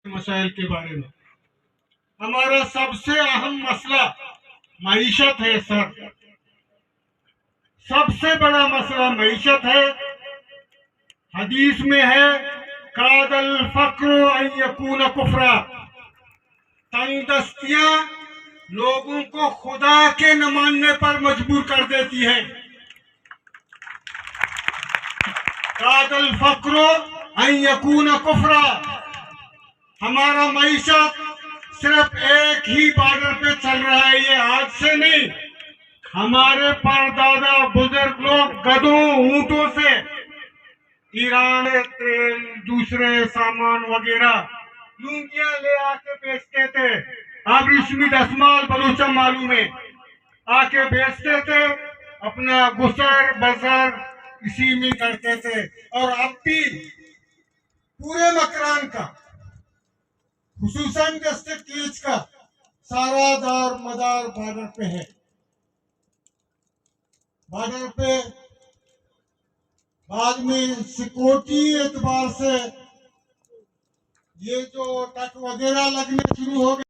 मसाइल के बारे में। हमारा सबसे अहम मसला मईशत है सर, सबसे बड़ा मसला मईशत है। हदीस में है कादल फक्र अन यकून कुफ्रा, तंगदस्तियां लोगों को खुदा के न मानने पर मजबूर कर देती है। कादल फक्र अन यकून कुफ्रा, हमारा मईशत सिर्फ एक ही बॉर्डर पे चल रहा है, ये आज से नहीं। हमारे परदादा बुजुर्ग लोग गधों ऊंटों से ईरान तेल दूसरे सामान वगैरह लुंगियां ले आके बेचते थे। अब रेशमी दसमाल बलूचा मालूम है आके बेचते थे, अपना गुसर बसर इसी में करते थे। और अब भी पूरे मकरान का, खुसूसन डिस्ट्रिक्ट लीज का सारा दार मदार बॉर्डर पे है। बॉर्डर पे बाद में सिक्योरिटी एतबार से ये जो टक वगैरह लगने शुरू हो गए।